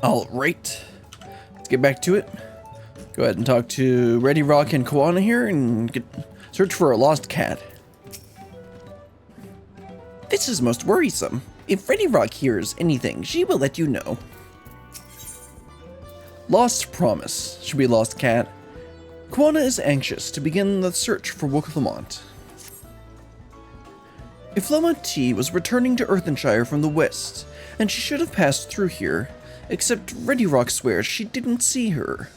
Alright, let's get back to it. Go ahead and talk to Ready Rock and Koana here and search for a lost cat. This is most worrisome. If Ready Rock hears anything, she will let you know. Lost promise. Should be lost cat. Koana is anxious to begin the search for Wook Lamont. If Lama T was returning to Earthenshire from the west, and she should have passed through here, except Ready Rock swears she didn't see her.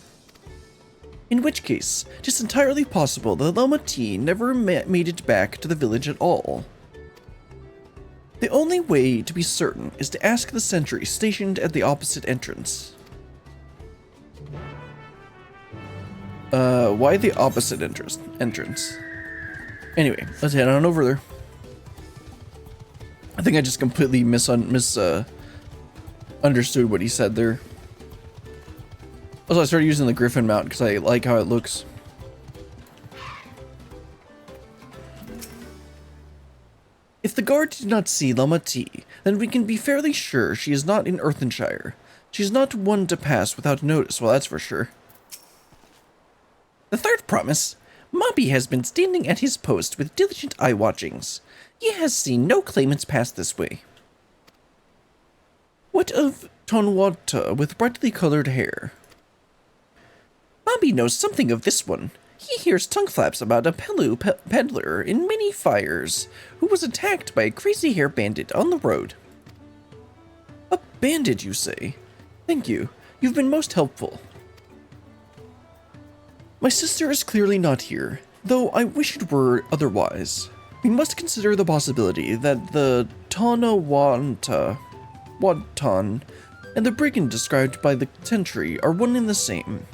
In which case, it is entirely possible that Lama T never made it back to the village at all. The only way to be certain is to ask the sentry stationed at the opposite entrance. Why the opposite entrance? Anyway, let's head on over there. I think I just completely understood what he said there. Also, I started using the Griffin mount because I like how it looks. If the guard did not see Lama T, then we can be fairly sure she is not in Earthenshire. She is not one to pass without notice, well that's for sure. The third promise. Mobby has been standing at his post with diligent eye watchings. He has seen no claimants pass this way. What of Tonwata with brightly colored hair? Mobby knows something of this one. He hears tongue flaps about a peddler in many fires who was attacked by a crazy hair bandit on the road. A bandit, you say? Thank you. You've been most helpful. My sister is clearly not here, though I wish it were otherwise. We must consider the possibility that the Tonawanta, Wanton, and the brigand described by the sentry are one and the same,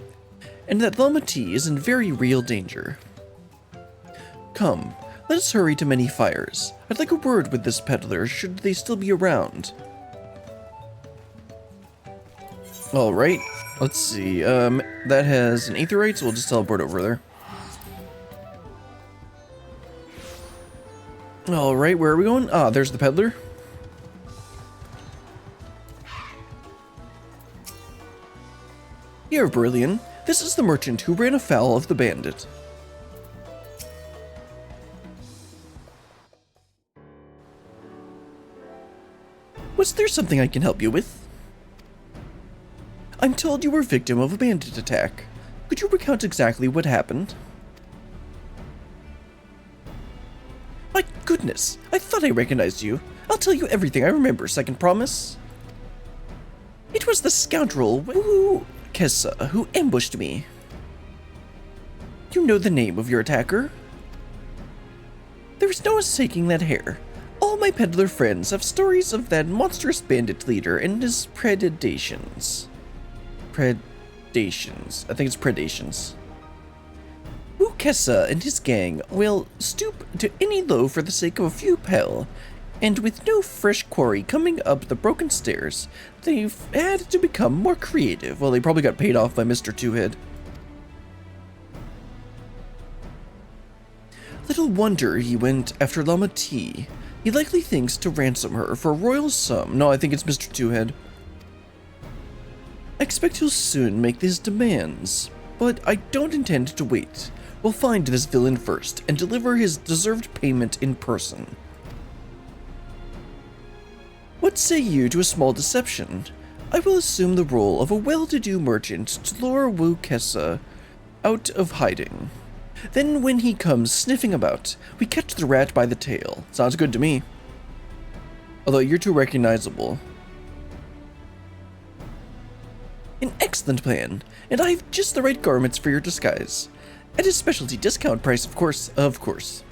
and that Lama T is in very real danger. Come, let us hurry to Many Fires. I'd like a word with this peddler should they still be around. Alright, let's see, that has an aetherite, so we'll just teleport over there. Alright, where are we going? Ah, there's the peddler. Here, Brilliant. This is the merchant who ran afoul of the bandit. Was there something I can help you with? I'm told you were victim of a bandit attack. Could you recount exactly what happened? My goodness, I thought I recognized you. I'll tell you everything I remember, second promise. It was the scoundrel Kessa who ambushed me. You know the name of your attacker? There is no mistaking that hair. All my peddler friends have stories of that monstrous bandit leader and his predations. I think it's predations. Kessa and his gang will stoop to any low for the sake of a few pel, and with no fresh quarry coming up the broken stairs, they've had to become more creative. Well, they probably got paid off by Mr. Two-Head. Little wonder he went after Lama T. He likely thinks to ransom her for a royal sum. No, I think it's Mr. Two-Head. I expect he'll soon make his demands, but I don't intend to wait. We'll find this villain first and deliver his deserved payment in person. What say you to a small deception? I will assume the role of a well-to-do merchant to lure Wu Kessa out of hiding. Then when he comes sniffing about, we catch the rat by the tail. Sounds good to me. Although you're too recognizable. An excellent plan, and I have just the right garments for your disguise. At a specialty discount price, of course.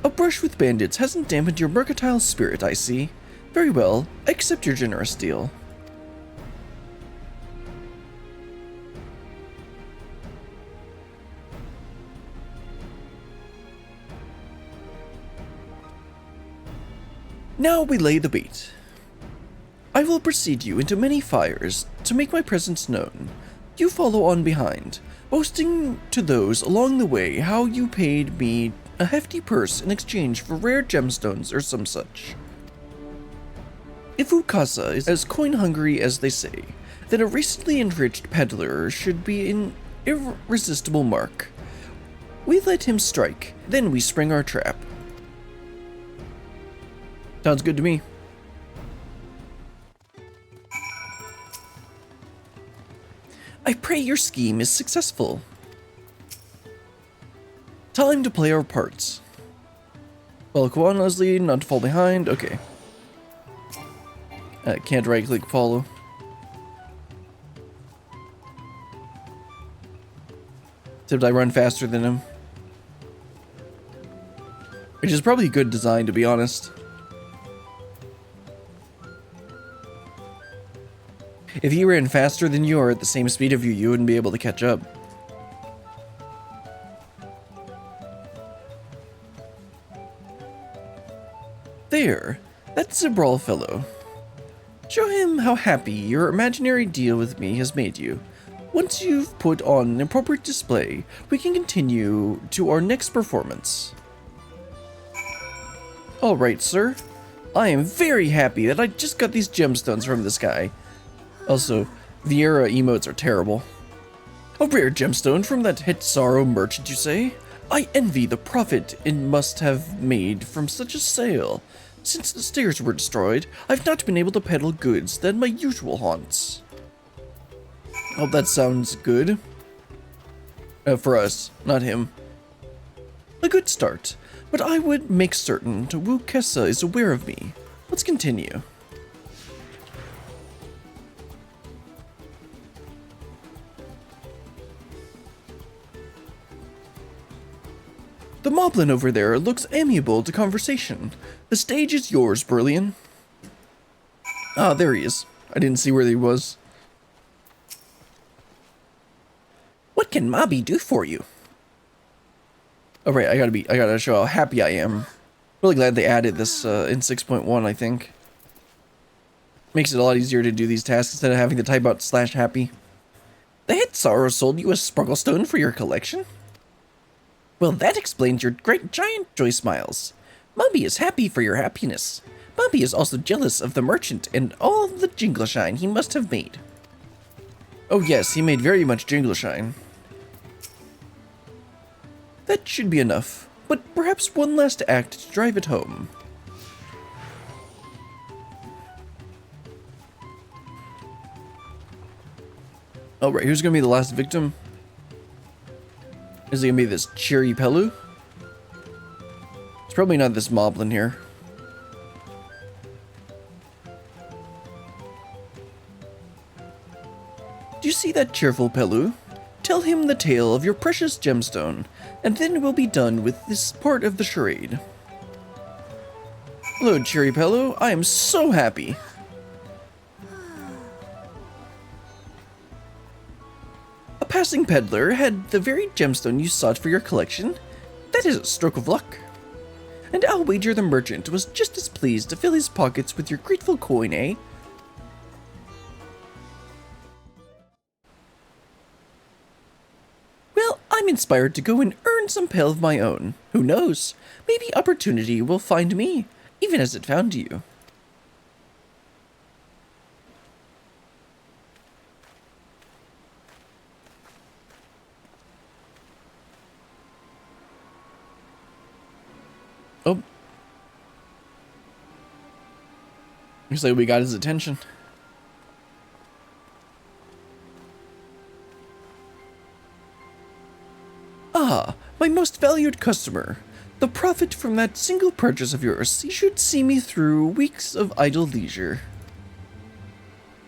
A brush with bandits hasn't dampened your mercantile spirit, I see. Very well, I accept your generous deal. Now we lay the bait. I will precede you into Many Fires to make my presence known. You follow on behind, boasting to those along the way how you paid me a hefty purse in exchange for rare gemstones or some such. If Ukasa is as coin-hungry as they say, then a recently enriched peddler should be an irresistible mark. We let him strike, then we spring our trap. Sounds good to me. I pray your scheme is successful. Time to play our parts. Follow Kawana's lead, not to fall behind. Okay. Can't right-click follow. Except I run faster than him. Which is probably good design, to be honest. If he ran faster than you or at the same speed of you, you wouldn't be able to catch up. There, that's a brawl fellow. Show him how happy your imaginary deal with me has made you. Once you've put on an appropriate display, we can continue to our next performance. Alright, sir. I am very happy that I just got these gemstones from this guy. Also, Viera emotes are terrible. A rare gemstone from that Hitsaro merchant, you say? I envy the profit it must have made from such a sale. Since the stairs were destroyed, I've not been able to peddle goods than my usual haunts. Oh, that sounds good. For us, not him. A good start, but I would make certain Wu Kessa is aware of me. Let's continue. The moblin over there looks amiable to conversation. The stage is yours, Berlian. Ah, there he is. I didn't see where he was. What can Mobby do for you? Oh right, I gotta show how happy I am. Really glad they added this in 6.1, I think. Makes it a lot easier to do these tasks instead of having to type out /happy. The head sorrow sold you a sparkle stone for your collection? Well, that explains your great giant joy smiles. Mobby is happy for your happiness. Mobby is also jealous of the merchant and all the jingleshine he must have made. Oh yes, he made very much jingleshine. That should be enough, but perhaps one last act to drive it home. Alright, who's gonna be the last victim? Is it gonna be this Cherry Pelu? It's probably not this moblin here. Do you see that cheerful Pelu? Tell him the tale of your precious gemstone, and then we'll be done with this part of the charade. Hello, Cherry Pelu. I am so happy. A passing peddler had the very gemstone you sought for your collection. That is a stroke of luck. And I'll wager the merchant was just as pleased to fill his pockets with your grateful coin, eh? Well, I'm inspired to go and earn some pale of my own. Who knows? Maybe opportunity will find me, even as it found you. Oh. Looks like we got his attention. Ah, my most valued customer. The profit from that single purchase of yours should see me through weeks of idle leisure.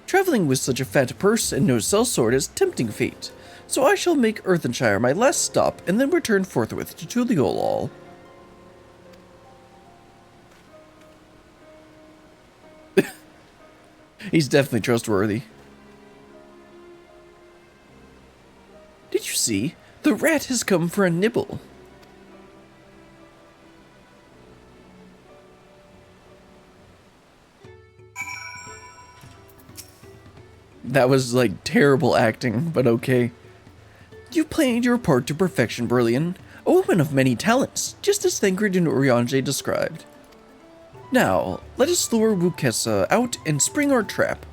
Traveling with such a fat purse and no sellsword is tempting fate, so I shall make Earthenshire my last stop and then return forthwith to Tuliolol. He's definitely trustworthy. Did you see? The rat has come for a nibble. That was like terrible acting, but okay. You played your part to perfection, Berlian. A woman of many talents, just as Thancred and Urianger described. Now, let us lure Wukesa out and spring our trap.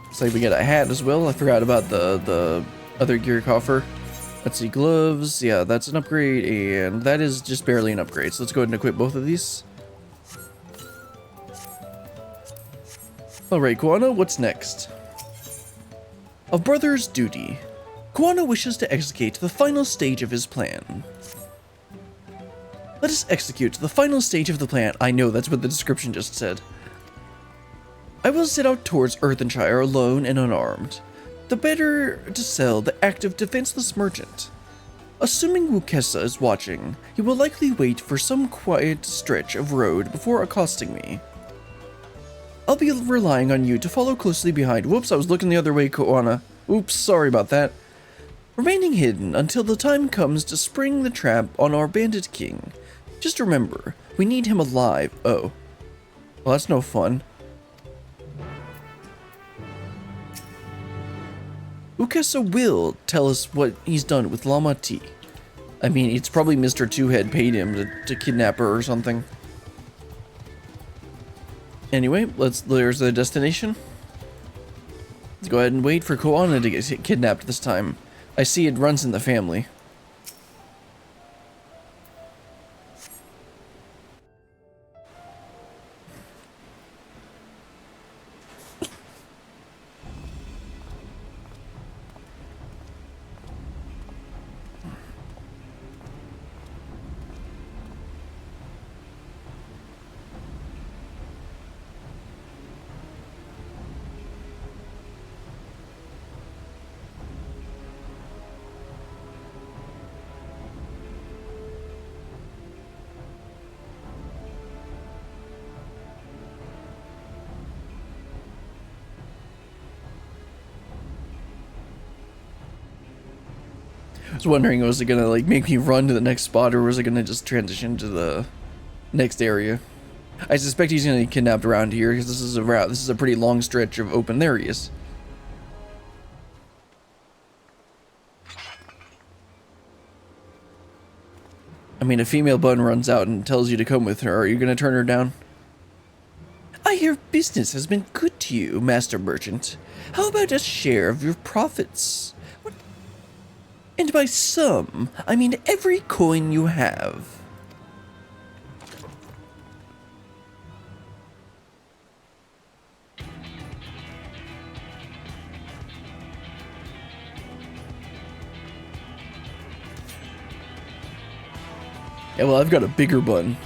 Looks like we get a hat as well. I forgot about the other gear coffer. Let's see, gloves. Yeah, that's an upgrade, and that is just barely an upgrade. So let's go ahead and equip both of these. Alright, Koana, what's next? A brother's duty. Koana wishes to execute the final stage of his plan. Let us execute the final stage of the plan. I know, that's what the description just said. I will set out towards Earthenshire alone and unarmed. The better to sell the active defenseless merchant. Assuming Wukesa is watching, he will likely wait for some quiet stretch of road before accosting me. I'll be relying on you to follow closely behind. Whoops, I was looking the other way, Koana. Oops, sorry about that. Remaining hidden until the time comes to spring the trap on our bandit king. Just remember, we need him alive. Oh. Well, that's no fun. Wukesa will tell us what he's done with Lama T. I mean, it's probably Mr. Two-Head paid him to kidnap her or something. Anyway, there's the destination. Let's go ahead and wait for Koana to get kidnapped this time. I see it runs in the family. I was wondering, was it gonna like make me run to the next spot, or was it gonna just transition to the next area? I suspect he's gonna get kidnapped around here because this is a pretty long stretch of open areas. I mean, a female bun runs out and tells you to come with her. Are you gonna turn her down? I hear business has been good to you, Master Merchant. How about a share of your profits? And by some, I mean every coin you have. Yeah, well, I've got a bigger bun.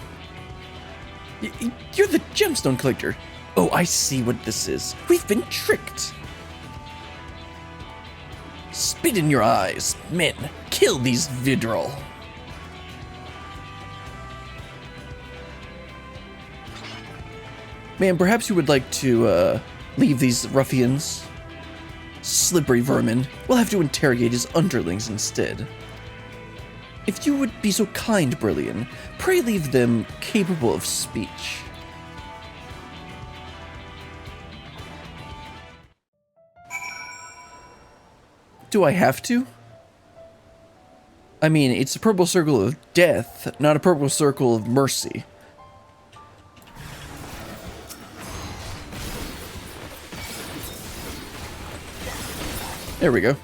You're the gemstone collector. Oh, I see what this is. We've been tricked. Spit in your eyes, men. Kill these Vidral. Man, perhaps you would like to leave these ruffians. Slippery vermin. We'll have to interrogate his underlings instead. If you would be so kind, Brilliant, pray leave them capable of speech. Do I have to? I mean, it's a purple circle of death, not a purple circle of mercy. There we go.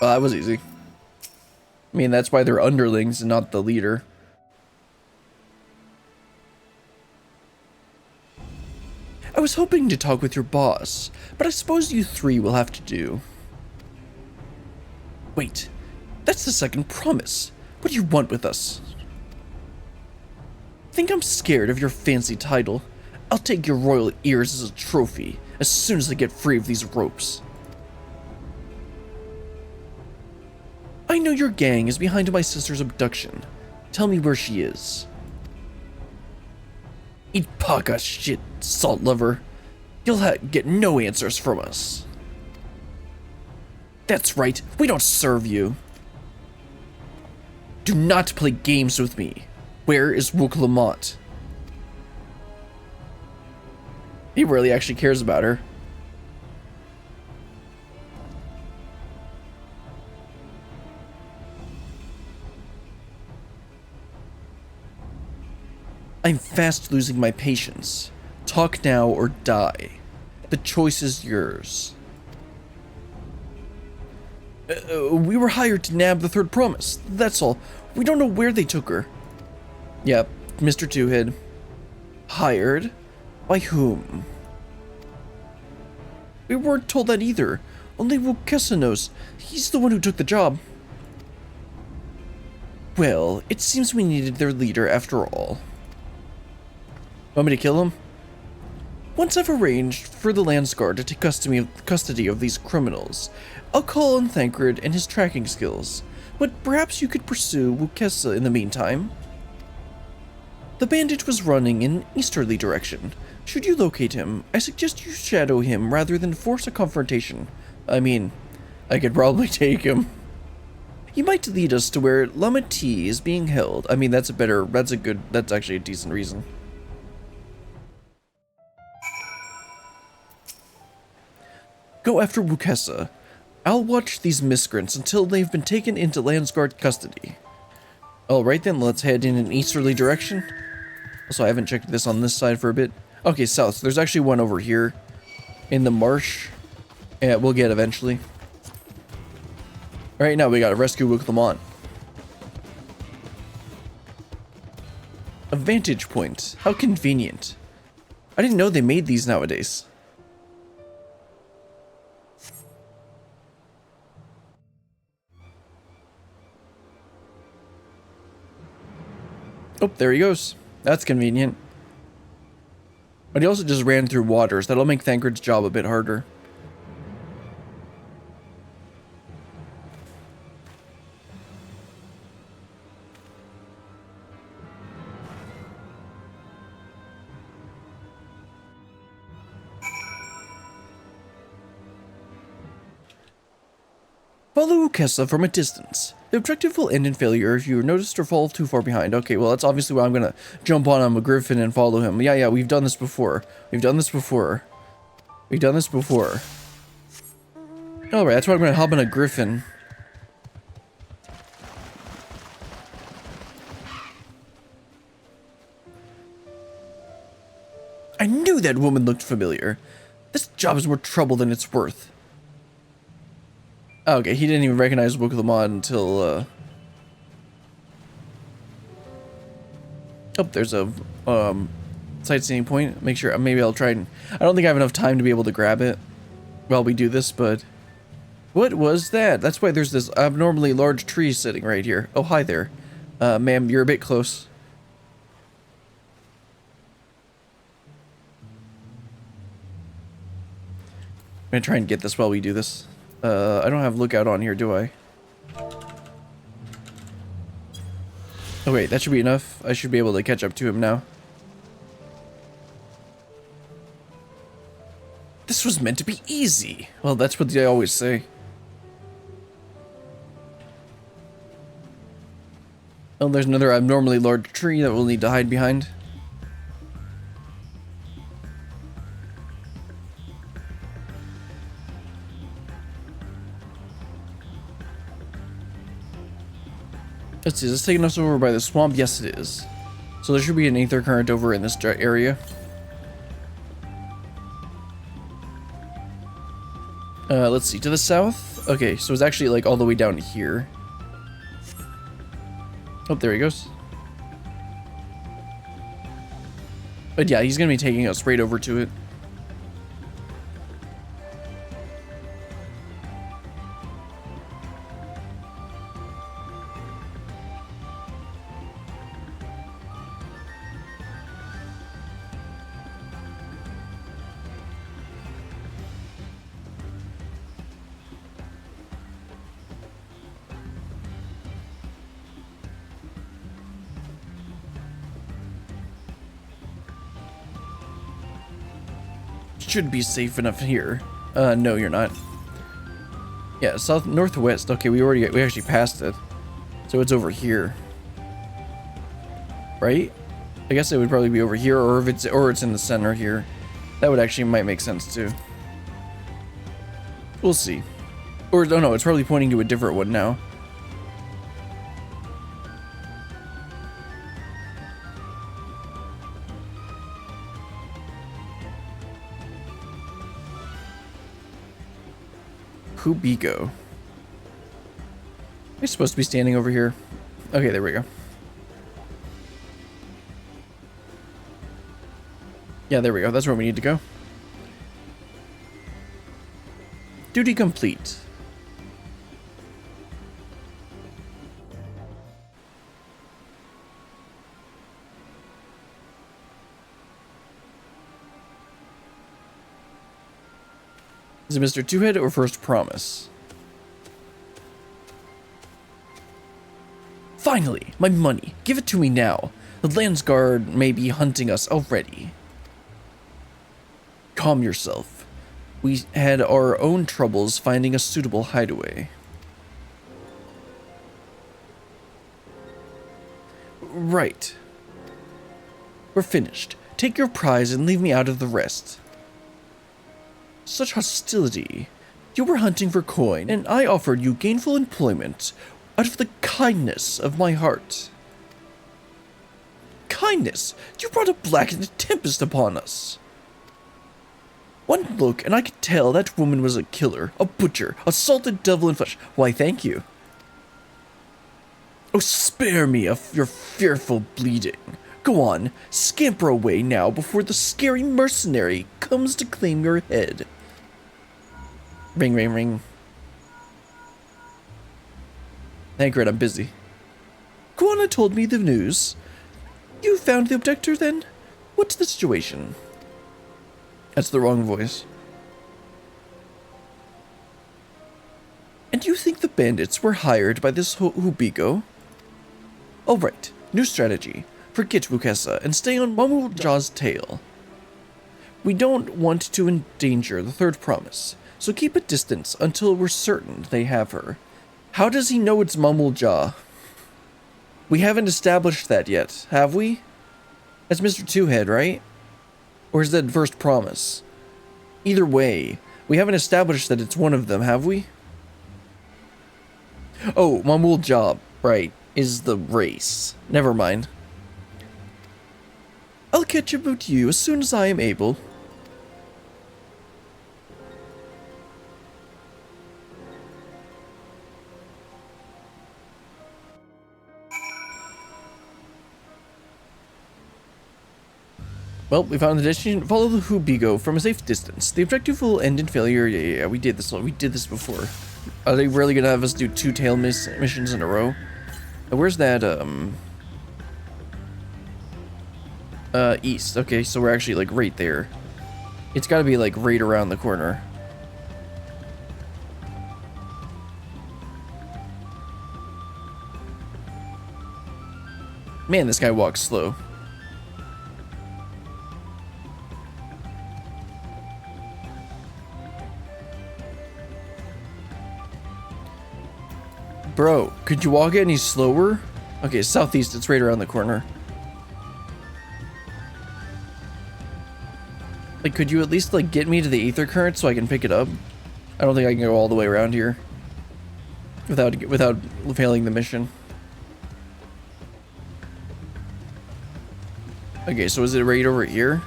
Well, that was easy. I mean, that's why they're underlings and not the leader. I was hoping to talk with your boss, but I suppose you three will have to do. Wait, that's the second promise. What do you want with us? Think I'm scared of your fancy title? I'll take your royal ears as a trophy as soon as I get free of these ropes. I know your gang is behind my sister's abduction. Tell me where she is. Eat paka shit, salt lover. You'll get no answers from us. That's right, we don't serve you. Do not play games with me. Where is Wook Lamont? He really actually cares about her. I'm fast losing my patience. Talk now or die. The choice is yours. We were hired to nab the third promise. That's all. We don't know where they took her. Yep, Mr. Two-Head. Hired? By whom? We weren't told that either. Only Wukesa knows. He's the one who took the job. Well, it seems we needed their leader after all. Want me to kill him? Once I've arranged for the Landsguard to take custody of these criminals, I'll call on Thancred and his tracking skills. But perhaps you could pursue Wukesa in the meantime. The bandit was running in an easterly direction. Should you locate him, I suggest you shadow him rather than force a confrontation. I mean, I could probably take him. He might lead us to where Lama T is being held. I mean, that's actually a decent reason. Go after Wukesa. I'll watch these miscreants until they've been taken into Landsguard custody. Alright then, let's head in an easterly direction. Also, I haven't checked this on this side for a bit. Okay, south. So there's actually one over here in the marsh. Yeah, we'll get eventually. Right now, we gotta rescue Wuklamon. A vantage point. How convenient. I didn't know they made these nowadays. Oh, there he goes. That's convenient. But he also just ran through waters. That'll make Thancred's job a bit harder. Follow Wukesa from a distance. The objective will end in failure if you are noticed or fall too far behind. Okay, well, that's obviously why I'm gonna jump on him, a griffin, and follow him. Yeah, we've done this before. We've done this before. Alright, that's why I'm gonna hop on a griffin. I knew that woman looked familiar. This job is more trouble than it's worth. Okay, he didn't even recognize Wuklamon until, Oh, there's a, sightseeing point. Make sure, maybe I'll try and... I don't think I have enough time to be able to grab it while we do this, but... What was that? That's why there's this abnormally large tree sitting right here. Oh, hi there. Ma'am, you're a bit close. I'm gonna try and get this while we do this. I don't have lookout on here, do I? Oh wait, that should be enough. I should be able to catch up to him now. This was meant to be easy. Well, that's what they always say. Oh, there's another abnormally large tree that we'll need to hide behind. Let's see, is this taking us over by the swamp? Yes, it is. So there should be an aether current over in this area. Let's see, to the south? Okay, so it's actually like all the way down here. Oh, there he goes. But yeah, he's gonna be taking us right over to it. Should be safe enough here. No, you're not. Yeah, northwest. Okay, we actually passed it. So it's over here. Right? I guess it would probably be over here, or if it's in the center here. That would actually might make sense too. We'll see. Or oh no, it's probably pointing to a different one now. Hubigo. You're supposed to be standing over here. Okay, there we go. Yeah, there we go. That's where we need to go. Duty complete. Is it Mr. Twohead or First Promise? Finally, my money. Give it to me now. The Landsguard may be hunting us already. Calm yourself. We had our own troubles finding a suitable hideaway. Right. We're finished. Take your prize and leave me out of the rest. Such hostility. You were hunting for coin, and I offered you gainful employment out of the kindness of my heart. Kindness? You brought a blackened tempest upon us. One look, and I could tell that woman was a killer, a butcher, a salted devil in flesh. Why, thank you. Oh, spare me of your fearful bleeding. Go on, scamper away now before the scary mercenary comes to claim your head. Ring, ring, ring. Thank God, I'm busy. Guana told me the news. You found the abductor, then? What's the situation? That's the wrong voice. And you think the bandits were hired by this Hubigo? Alright, new strategy. Forget Wukesa and stay on Mamulja's tail. We don't want to endanger the third promise, so keep a distance until we're certain they have her. How does he know it's Mamulja? We haven't established that yet, have we? That's Mr. Twohead, right? Or is that First Promise? Either way, we haven't established that it's one of them, have we? Oh, Mamulja, right, is the race. Never mind. I'll catch up with you as soon as I am able. Well, we found the destination. Follow the Hubigo from a safe distance. The objective will end in failure. Yeah, we did this. We did this before. Are they really gonna have us do 2 tail missions in a row? Where's that? East. Okay, so we're actually like right there. It's got to be like right around the corner. Man, this guy walks slow. Bro, could you walk any slower? Okay, southeast, it's right around the corner. Like, could you at least, like, get me to the ether current so I can pick it up? I don't think I can go all the way around here without failing the mission. Okay, so is it right over here?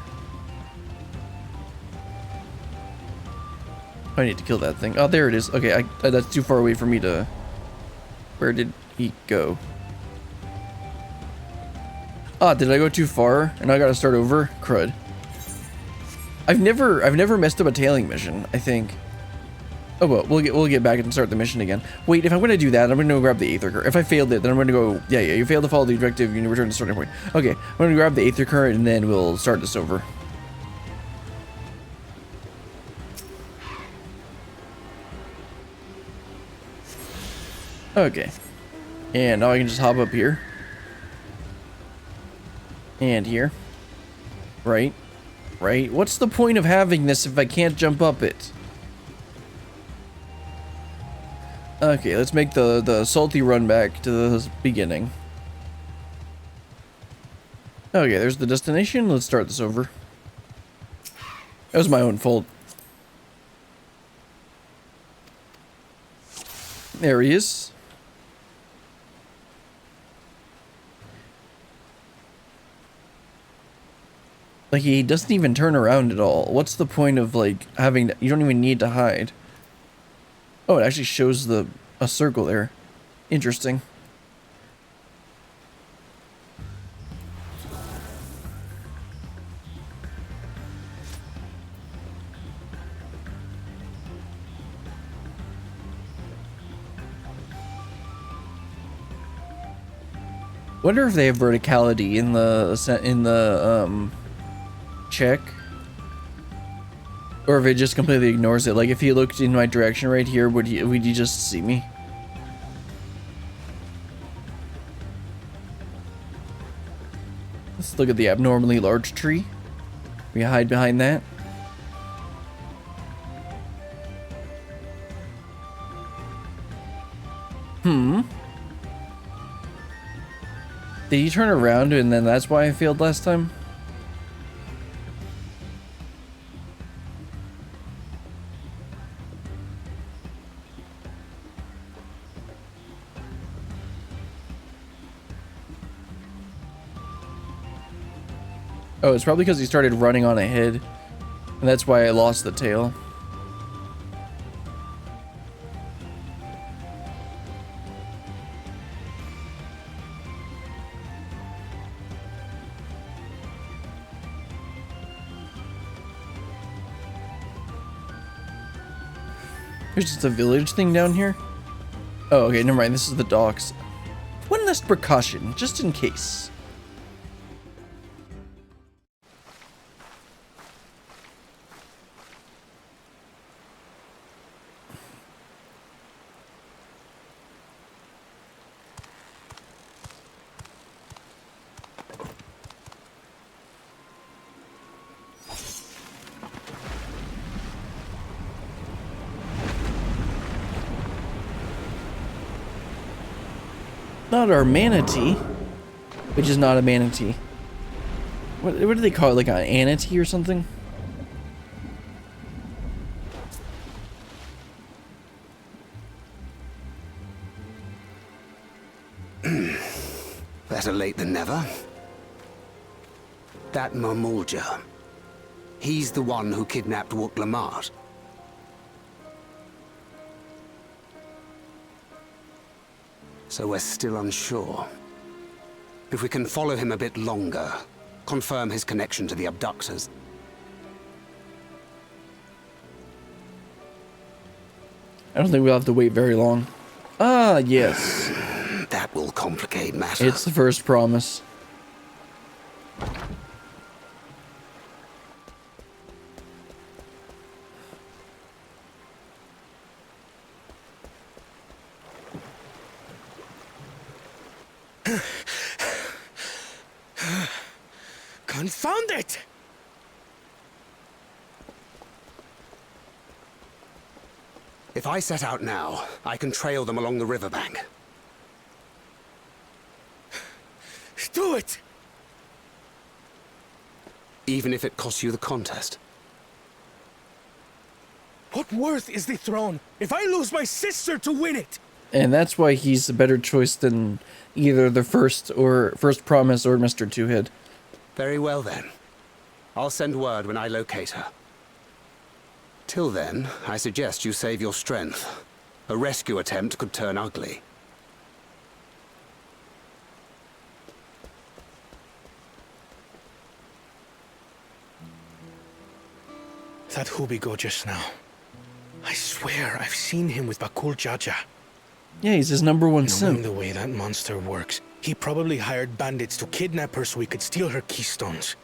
I need to kill that thing. Oh, there it is. Okay, that's too far away for me to... Where did he go? Ah, did I go too far? And I gotta start over? Crud. I've never messed up a tailing mission, I think. Oh well, we'll get back and start the mission again. Wait, if I'm gonna do that, I'm gonna go grab the Aether Current. If I failed it, then I'm gonna go, yeah, you failed to follow the objective, you return to starting point. Okay, I'm gonna grab the Aether Current and then we'll start this over. Okay. And now I can just hop up here. And here. Right. Right. What's the point of having this if I can't jump up it? Okay, let's make the salty run back to the beginning. Okay, there's the destination. Let's start this over. That was my own fault. There he is. Like, he doesn't even turn around at all. What's the point of, like, having... You don't even need to hide. Oh, it actually shows a circle there. Interesting. Wonder if they have verticality in the check, or if it just completely ignores it. Like if he looked in my direction right here, would he just see me? Let's look at the abnormally large tree. We hide behind that. Did he turn around and then that's why I failed last time? Oh, it's probably because he started running on ahead. And that's why I lost the tail. There's just a village thing down here. Oh, okay, never mind. This is the docks. One last precaution, just in case. Not our manatee, which is not a manatee. What do they call it? Like an anatee or something? Better late than never. That Mamulja, he's the one who kidnapped Wook Lamart. So we're still unsure. If we can follow him a bit longer, confirm his connection to the abductors. I don't think we'll have to wait very long. Ah, yes. That will complicate matters. It's the first promise. Confound it! If I set out now, I can trail them along the riverbank. Do it! Even if it costs you the contest. What worth is the throne if I lose my sister to win it? And that's why he's a better choice than either the first promise or Mr. Two-Head. Very well then. I'll send word when I locate her. Till then, I suggest you save your strength. A rescue attempt could turn ugly. That Hubigo just now. I swear I've seen him with Bakul Jaja. Yeah, he's his #1 Knowing simp. the way that monster works, he probably hired bandits to kidnap her so he could steal her keystones.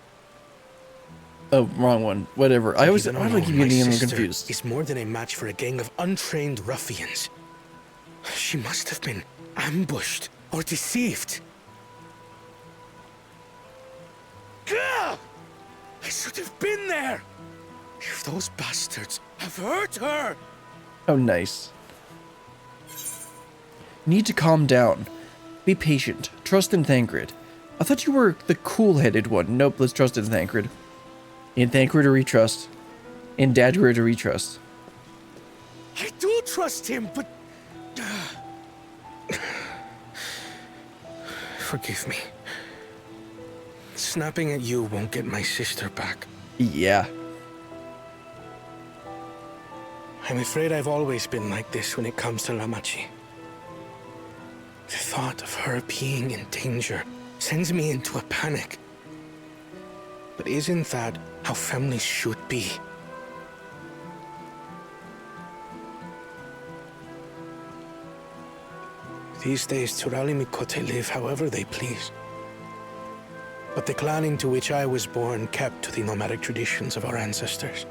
Oh, wrong one. Whatever. Why do I keep getting them confused? Is more than a match for a gang of untrained ruffians. She must have been ambushed or deceived. Gah! I should have been there! If those bastards have hurt her! Oh, nice. Need to calm down. Be patient. Trust in Thancred. I thought you were the cool-headed one. Nope, let's trust in Thancred. In Thancred or we trust. In Dadgrid or we trust. I do trust him, but... Forgive me. Snapping at you won't get my sister back. Yeah. I'm afraid I've always been like this when it comes to Lamachi. The thought of her being in danger sends me into a panic. But isn't that how families should be? These days, Turali Mikote live however they please. But the clan into which I was born kept to the nomadic traditions of our ancestors.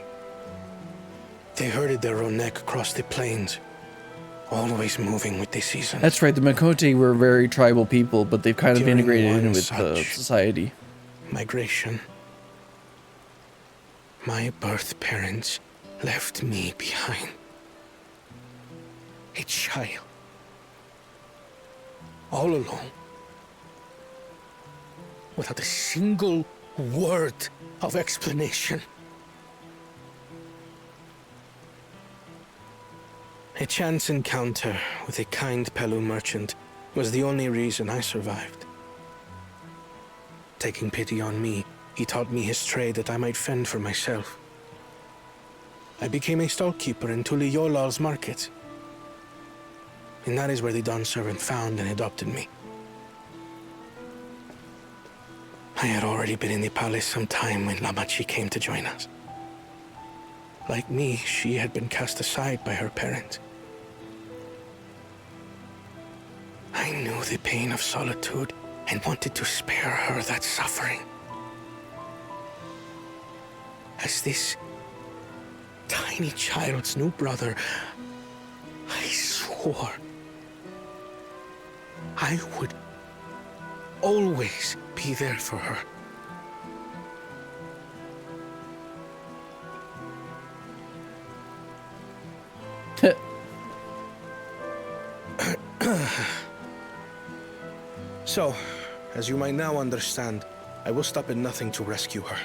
They herded their own neck across the plains, always moving with the seasons. That's right, the Makote were very tribal people, but they've kind of During integrated in one with such society. migration, my birth parents left me behind. A child. All alone. Without a single word of explanation. A chance encounter with a kind Pelu merchant was the only reason I survived. Taking pity on me, he taught me his trade that I might fend for myself. I became a stallkeeper in Tuliyolal's market. And that is where the Dawn servant found and adopted me. I had already been in the palace some time when Lamachi came to join us. Like me, she had been cast aside by her parents. I knew the pain of solitude and wanted to spare her that suffering. As this tiny child's new brother, I swore I would always be there for her. So, as you might now understand, I will stop at nothing to rescue her.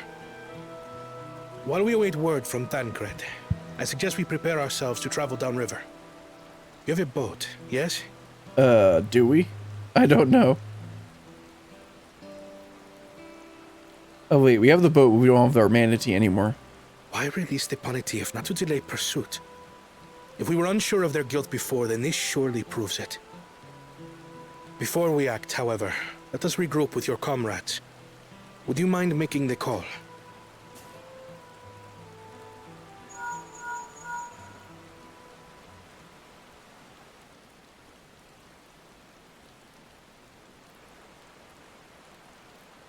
While we await word from Tancred, I suggest we prepare ourselves to travel downriver. You have a boat, yes? Do we? I don't know. Oh wait, we have the boat, but we don't have our manatee anymore. Why release the Panity if not to delay pursuit? If we were unsure of their guilt before, then this surely proves it. Before we act, however, let us regroup with your comrades. Would you mind making the call?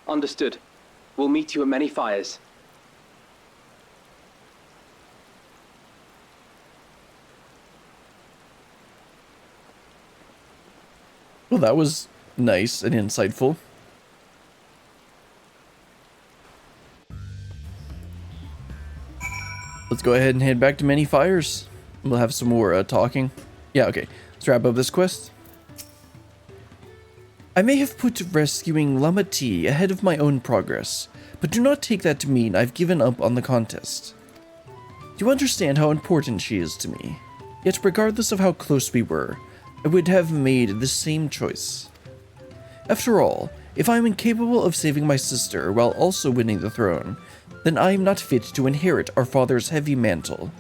Understood. We'll meet you at many fires. Well, that was nice and insightful. Let's go ahead and head back to Many Fires. We'll have some more talking. Yeah, okay. Let's wrap up this quest. I may have put rescuing Lamaty ahead of my own progress, but do not take that to mean I've given up on the contest. You understand how important she is to me, yet regardless of how close we were, I would have made the same choice. After all, if I am incapable of saving my sister while also winning the throne, then I am not fit to inherit our father's heavy mantle.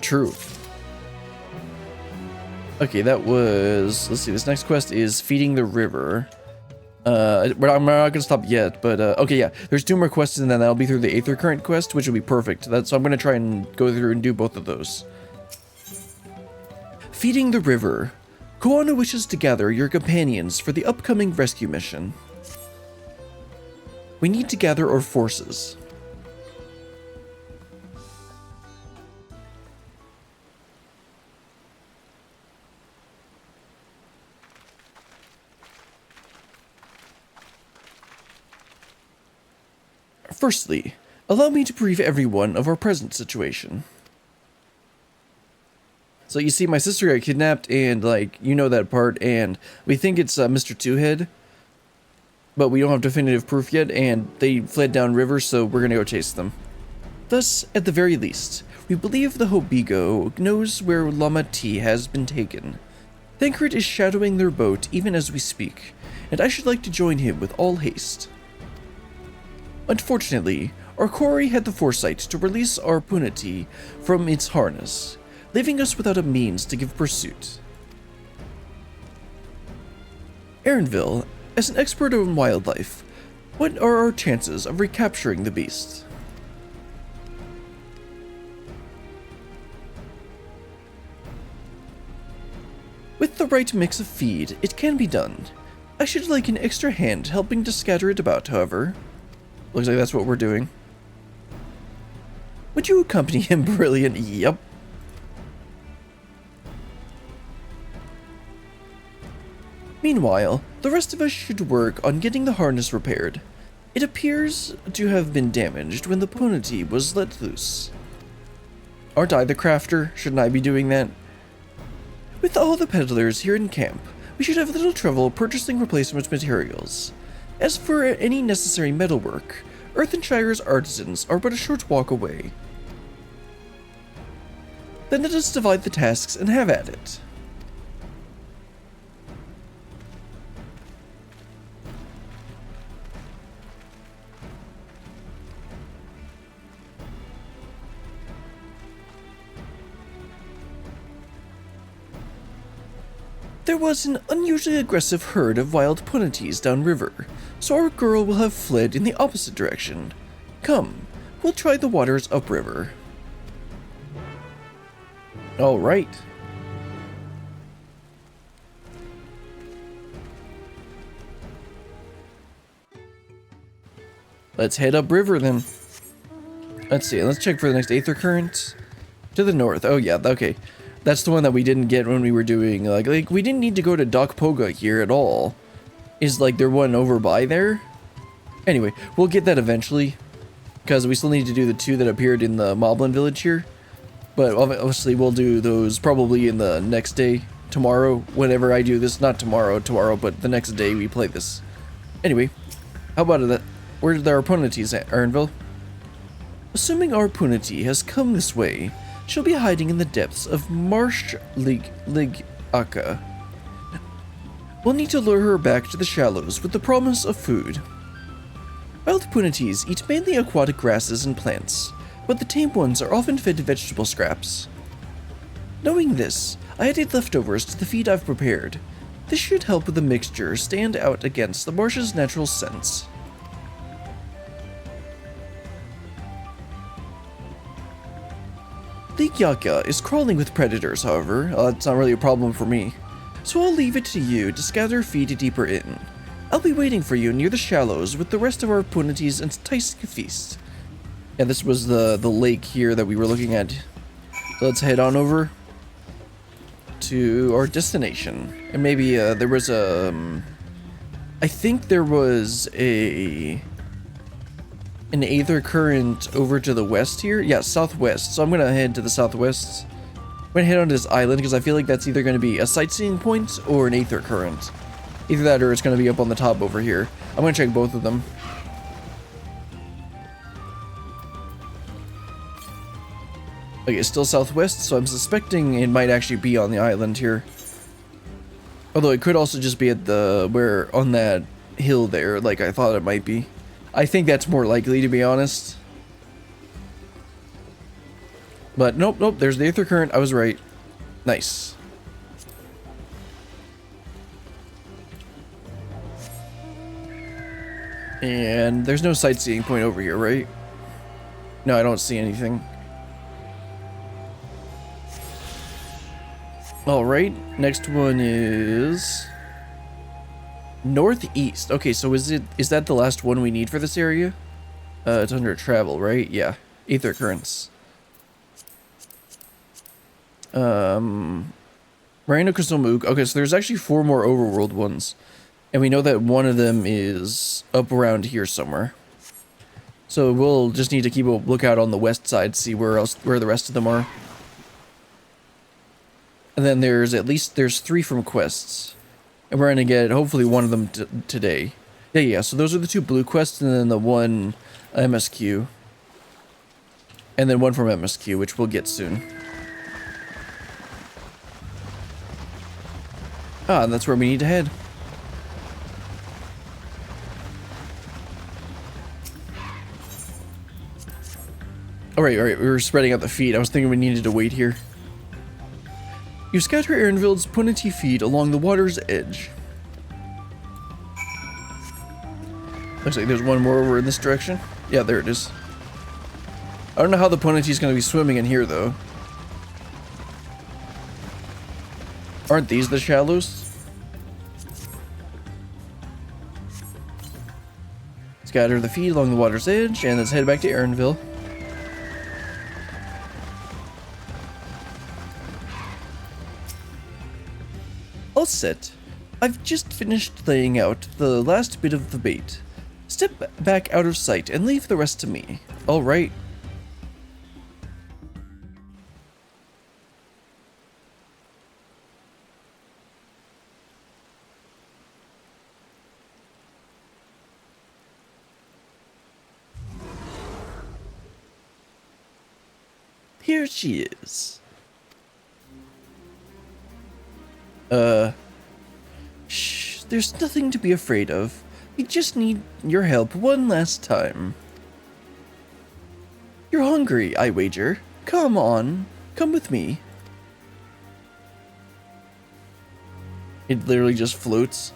True. Okay, that was... Let's see, this next quest is Feeding the River. I'm not gonna stop yet, but okay, yeah. There's 2 more quests, and then that'll be through the Aether Current quest, which will be perfect. So I'm gonna try and go through and do both of those. Feeding the River. Koana wishes to gather your companions for the upcoming rescue mission. We need to gather our forces. Firstly, allow me to brief everyone of our present situation. So you see, my sister got kidnapped, and, like, you know that part, and we think it's Mr. Two-Head, but we don't have definitive proof yet, and they fled downriver, so we're gonna go chase them. Thus, at the very least, we believe the Hobigo knows where Lama T has been taken. Thancred is shadowing their boat even as we speak, and I should like to join him with all haste. Unfortunately, our quarry had the foresight to release our punity from its harness, leaving us without a means to give pursuit. Erinville, as an expert on wildlife, what are our chances of recapturing the beast? With the right mix of feed, it can be done. I should like an extra hand helping to scatter it about, however. Looks like that's what we're doing. Would you accompany him, Brilliant? Yep. Meanwhile, the rest of us should work on getting the harness repaired. It appears to have been damaged when the punity was let loose. Aren't I the crafter? Shouldn't I be doing that? With all the peddlers here in camp, we should have little trouble purchasing replacement materials. As for any necessary metalwork, Earthenshire's artisans are but a short walk away. Then let us divide the tasks and have at it. There was an unusually aggressive herd of wild punities downriver, so our girl will have fled in the opposite direction. Come, we'll try the waters upriver. All right. Let's head upriver then. Let's see, let's check for the next Aether Current. To the north, oh yeah, okay. That's the one that we didn't get when we were doing, like we didn't need to go to Doc Poga here at all. Is like there one over by there? Anyway, we'll get that eventually. Because we still need to do the two that appeared in the Moblin village here. But obviously we'll do those probably in the next day. Tomorrow, whenever I do this. Not tomorrow, but the next day we play this. Anyway, how about that? Where did our punities at, Erinville? Assuming our punity has come this way, she'll be hiding in the depths of Marsh Ligaka. We'll need to lure her back to the shallows with the promise of food. Wild punities eat mainly aquatic grasses and plants, but the tame ones are often fed vegetable scraps. Knowing this, I added leftovers to the feed I've prepared. This should help the mixture stand out against the marsh's natural scents. Ligaka is crawling with predators, however. It's not really a problem for me. So I'll leave it to you to scatter feed deeper in. I'll be waiting for you near the shallows with the rest of our punities and enticing a feast. Yeah, this was the lake here that we were looking at. So let's head on over to our destination. And maybe there was a... I think there was an Aether Current over to the west here? Yeah, southwest. So I'm going to head to the southwest. I'm going to head onto this island because I feel like that's either going to be a sightseeing point or an Aether Current. Either that or it's going to be up on the top over here. I'm going to check both of them. Okay, it's still southwest, so I'm suspecting it might actually be on the island here. Although it could also just be at on that hill there, like I thought it might be. I think that's more likely, to be honest. But nope, there's the Aether Current. I was right. Nice. And there's no sightseeing point over here, right? No, I don't see anything. Alright, next one is... northeast. Okay, so is that the last one we need for this area? It's under travel, right? Yeah. Aether Currents. Marina Crystal Moog. Okay, so there's actually 4 more overworld ones. And we know that one of them is up around here somewhere. So we'll just need to keep a lookout on the west side, see where the rest of them are. And then there's 3 from quests. And we're gonna get hopefully one of them today. Yeah, so those are the 2 blue quests and then the 1 MSQ. And then 1 from MSQ, which we'll get soon. Ah, and that's where we need to head. Alright, we were spreading out the feed. I was thinking we needed to wait here. You scatter Erinville's punity feed along the water's edge. Looks like there's one more over in this direction. Yeah, there it is. I don't know how the puniti's going to be swimming in here, though. Aren't these the shallows? Scatter the feed along the water's edge, and let's head back to Erinville. All set. I've just finished laying out the last bit of the bait. Step back out of sight and leave the rest to me. All right. Here she is. Shh, there's nothing to be afraid of. We just need your help one last time. You're hungry, I wager. Come on, come with me. It literally just floats.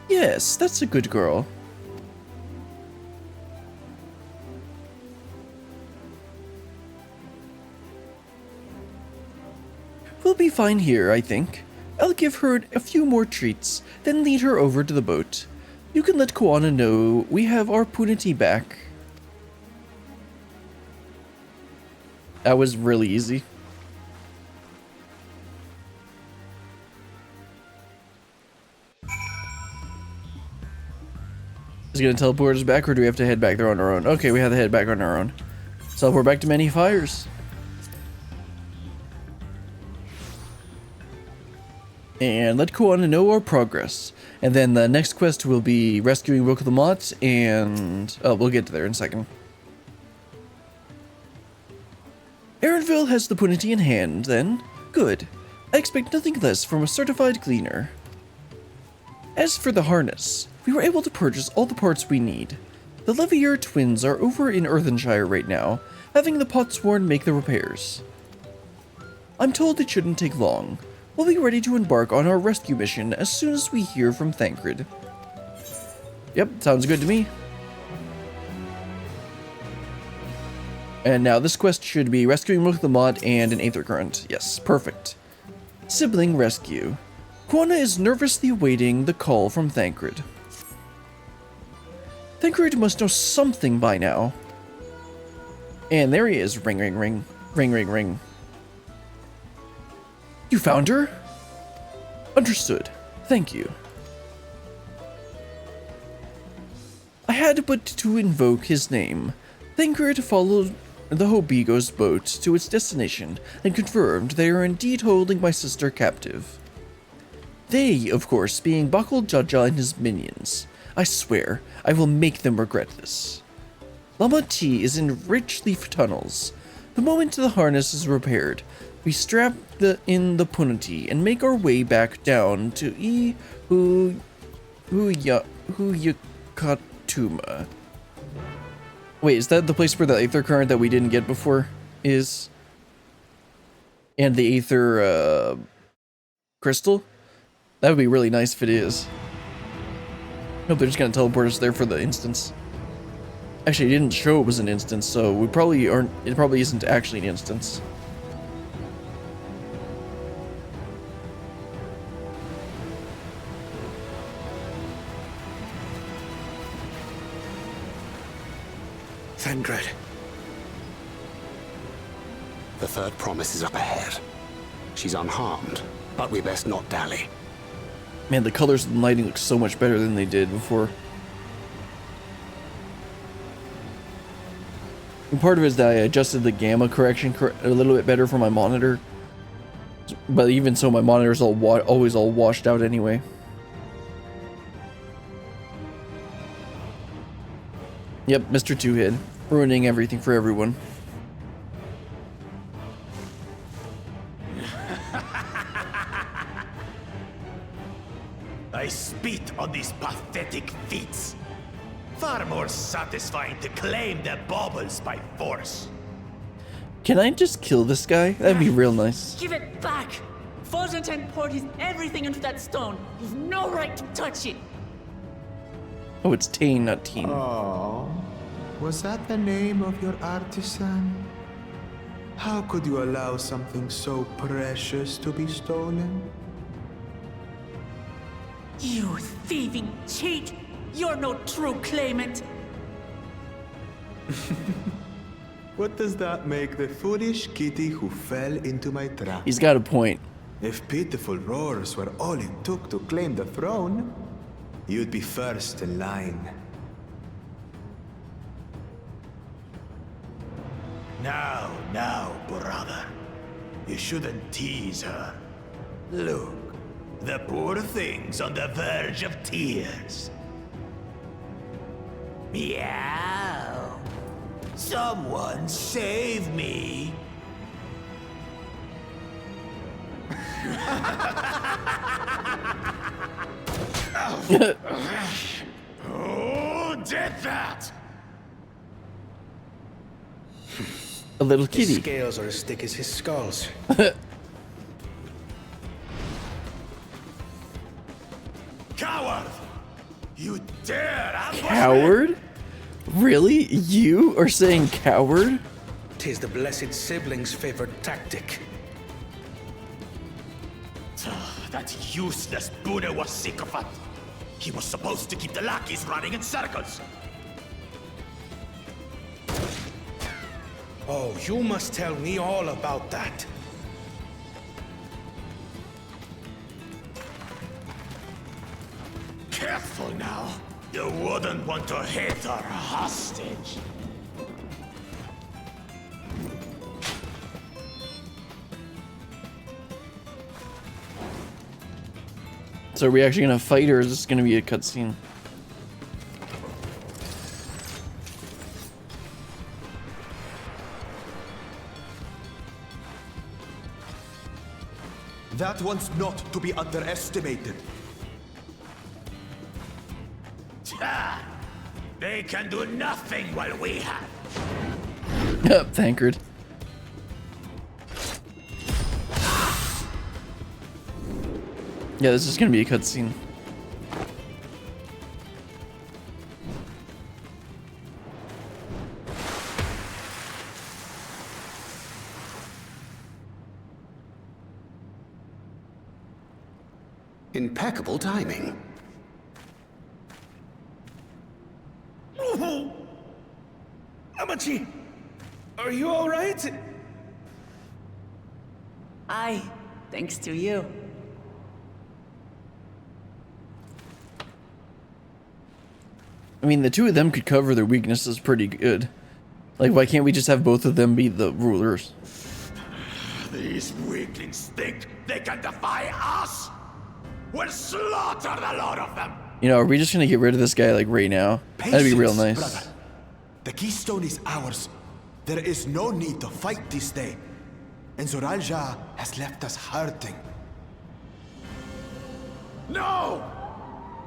Yes, that's a good girl. We'll be fine here, I think. I'll give her a few more treats, then lead her over to the boat. You can let Koana know we have our punity back. That was really easy. Is it gonna teleport us back, or do we have to head back there on our own? Okay, we have to head back on our own. So we're back to Many Fires. And let Koana know our progress. And then the next quest will be rescuing Rook the Mott, and... oh, we'll get to there in a second. Erinville has the punity in hand, then. Good. I expect nothing less from a certified gleaner. As for the harness, we were able to purchase all the parts we need. The Levier twins are over in Earthenshire right now, having the Potsworn make the repairs. I'm told it shouldn't take long. We'll be ready to embark on our rescue mission as soon as we hear from Thancred. Yep, sounds good to me. And now this quest should be rescuing Rook the Mott and an Aether Current. Yes, perfect. Sibling rescue. Koana is nervously awaiting the call from Thancred. Thancred must know something by now. And there he is. Ring, ring, ring. Ring, ring, ring. You found her? Understood. Thank you. I had but to invoke his name. Thancred followed the Hobigo's boat to its destination and confirmed they are indeed holding my sister captive. They, of course, being Bakul Jaja and his minions. I swear, I will make them regret this. Lama T is in rich leaf tunnels. The moment the harness is repaired, we strap in the punity and make our way back down to Huyakatuma. Wait, is that the place where the Aether Current that we didn't get before is? And the Aether Crystal? That would be really nice if it is. Nope, they're just gonna teleport us there for the instance. Actually, it didn't show it was an instance, so we probably aren't. It probably isn't actually an instance. Thancred. The third promise is up ahead. She's unharmed, but we best not dally. Man, the colors and lighting look so much better than they did before. And part of it is that I adjusted the gamma correction a little bit better for my monitor. But even so, my monitor's always all washed out anyway. Yep, Mr. Two-Head, ruining everything for everyone. I spit on these pathetic feats. Far more satisfying to claim the baubles by force. Can I just kill this guy? That'd be real nice. Give it back! Fosuntain poured his everything into that stone. You've no right to touch it. Oh, it's Tane, not Teen. Oh, was that the name of your artisan? How could you allow something so precious to be stolen? You thieving cheat! You're no true claimant. What does that make the foolish kitty who fell into my trap? He's got a point. If pitiful roars were all it took to claim the throne, you'd be first in line. Now, brother. You shouldn't tease her. Look, the poor thing's on the verge of tears. Meow. Someone save me. Who did that? A little His kitty. scales are as thick as his skulls. Coward! You dare ambush me? Coward? Really? You are saying coward? 'Tis the blessed sibling's favorite tactic. That useless Buddha was sycophant. He was supposed to keep the lackeys running in circles. Oh, you must tell me all about that. Careful now. You wouldn't want to hit her hostage. So are we actually gonna fight, or is this gonna be a cutscene? That one's not to be underestimated. Ah, they can do nothing while we have. Thankard. Yeah, this is gonna be a cutscene. Impeccable timing. Amachi, are you all right? Aye, thanks to you. I mean, the two of them could cover their weaknesses pretty good. Like, why can't we just have both of them be the rulers? These weaklings think they can defy us? We'll slaughter the lot of them. You know, are we just gonna get rid of this guy, like, right now? That'd be real nice. Brother. The keystone is ours. There is no need to fight this day. And Zoralja has left us hurting. No!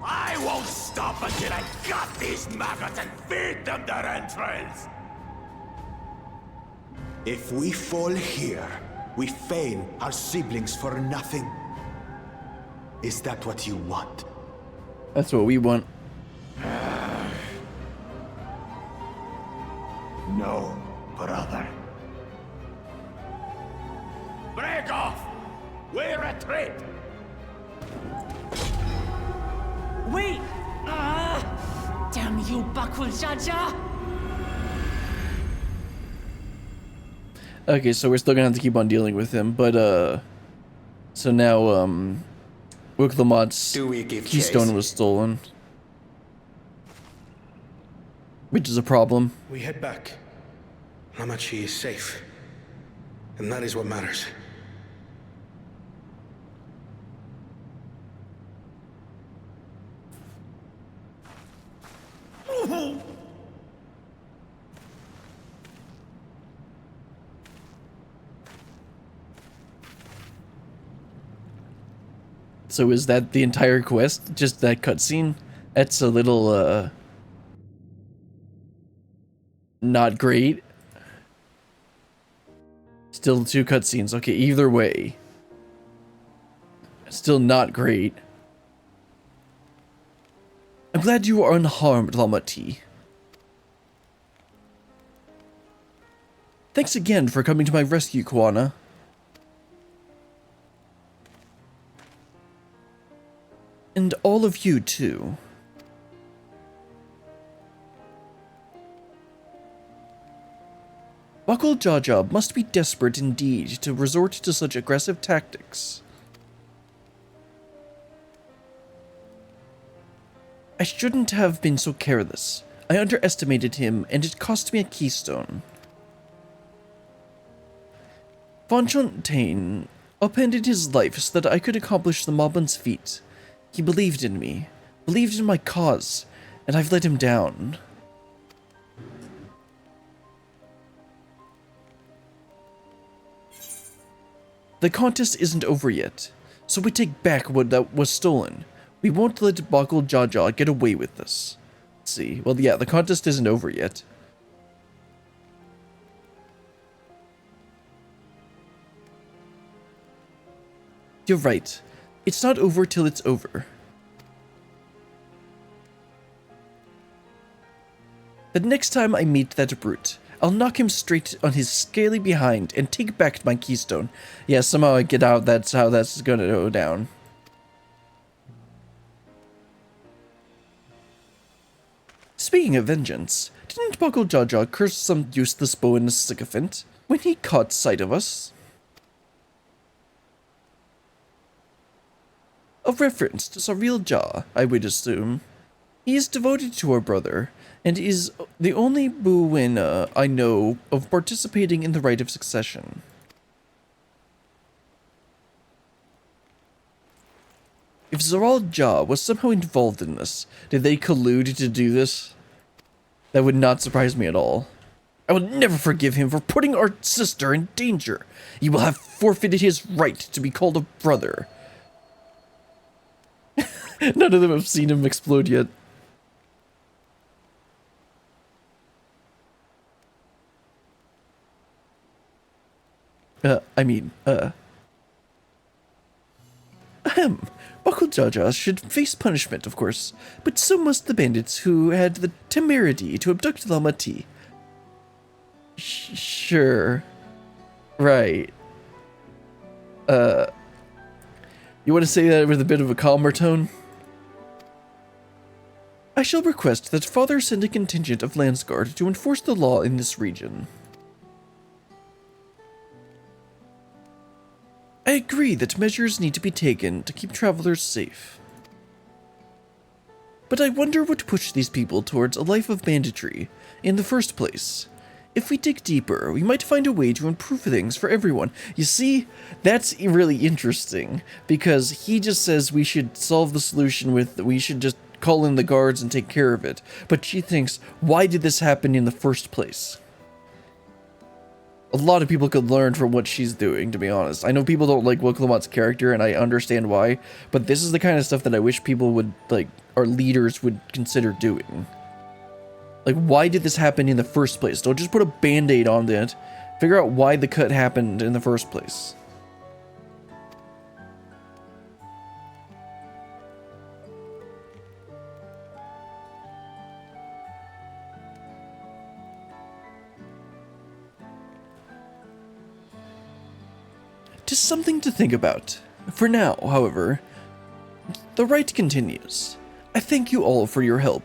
I won't stop until I gut these maggots and feed them their entrails! If we fall here, we fail our siblings for nothing. Is that what you want? That's what we want. No, brother. Break off! We retreat! Wait! Ah! Damn you, Bakul Jaja! Okay, so we're still gonna have to keep on dealing with him, but, so now, Wicklemot's Do we give keystone chase? was stolen. Which is a problem. We head back. Amachi is safe. And that is what matters. So is that the entire quest? Just that cutscene? That's a little, Not great. Still 2 cutscenes. Okay, either way. Still not great. I'm glad you are unharmed, Lama T. Thanks again for coming to my rescue, Koana. And all of you, too. Buckle Jaja must be desperate indeed to resort to such aggressive tactics. I shouldn't have been so careless. I underestimated him, and it cost me a keystone. Fontaine upended his life so that I could accomplish the Moblins' feat. He believed in me, believed in my cause, and I've let him down. The contest isn't over yet, so we take back what that was stolen. We won't let Buckle Jaja get away with this. Let's see. Well, yeah, the contest isn't over yet. You're right. It's not over till it's over. The next time I meet that brute, I'll knock him straight on his scaly behind and take back my keystone. Yeah, somehow I get out, that's how that's gonna go down. Speaking of vengeance, didn't Buckle Jaja curse some useless bow in a sycophant when he caught sight of us? A reference to Saril Ja, I would assume. He is devoted to our brother, and is the only Buena I know of participating in the rite of succession. If Zaral Ja was somehow involved in this, did they collude to do this? That would not surprise me at all. I will never forgive him for putting our sister in danger. He will have forfeited his right to be called a brother. None of them have seen him explode yet. Buckle Jaja should face punishment, of course, but so must the bandits who had the temerity to abduct Lama T. Sure. Right. You want to say that with a bit of a calmer tone? I shall request that Father send a contingent of Landsguard to enforce the law in this region. I agree that measures need to be taken to keep travelers safe. But I wonder what pushed these people towards a life of banditry in the first place. If we dig deeper, we might find a way to improve things for everyone. You see, that's really interesting, because he just says we should solve the solution with, we should just call in the guards and take care of it. But she thinks, why did this happen in the first place? A lot of people could learn from what she's doing, to be honest. I know people don't like Wiklamat's character, and I understand why, but this is the kind of stuff that I wish people would, like, our leaders would consider doing. Like, why did this happen in the first place? Don't just put a band-aid on it. Figure out why the cut happened in the first place. Just something to think about. For now, however, the rite continues. I thank you all for your help.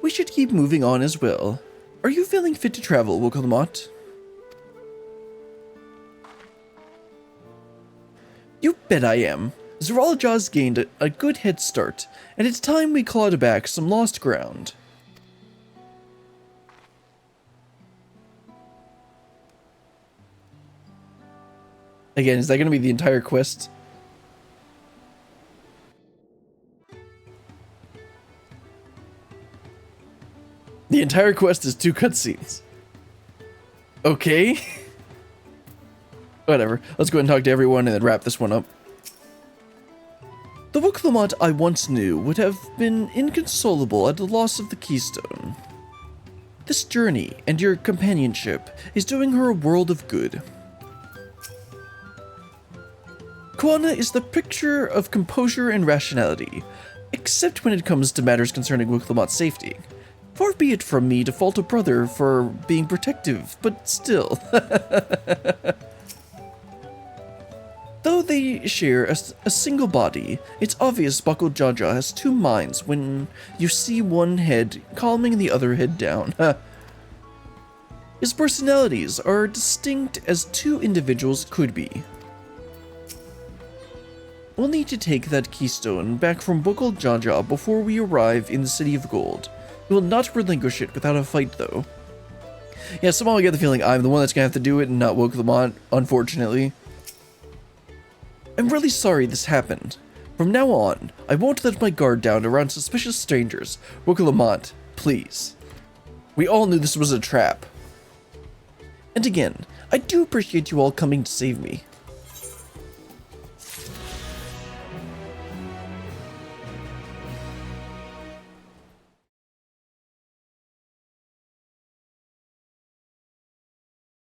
We should keep moving on as well. Are you feeling fit to travel, Wokalmot? You bet I am. Zeralja's gained a good head start, and it's time we clawed back some lost ground. Again, is that going to be the entire quest? The entire quest is 2 cutscenes. Okay. Whatever. Let's go ahead and talk to everyone and then wrap this one up. The Wooklamont I once knew would have been inconsolable at the loss of the Keystone. This journey and your companionship is doing her a world of good. Koana is the picture of composure and rationality, except when it comes to matters concerning Wooklamot's safety. Far be it from me to fault a brother for being protective, but still. Though they share a single body, it's obvious Buckled Jaja has two minds when you see one head calming the other head down. His personalities are distinct as two individuals could be. We'll need to take that keystone back from Buckled Jaja before we arrive in the City of Gold. We will not relinquish it without a fight, though. Yeah, somehow I get the feeling I'm the one that's gonna have to do it and not Wooklamont, unfortunately. I'm really sorry this happened. From now on, I won't let my guard down around suspicious strangers. Wooklamont, please. We all knew this was a trap. And again, I do appreciate you all coming to save me.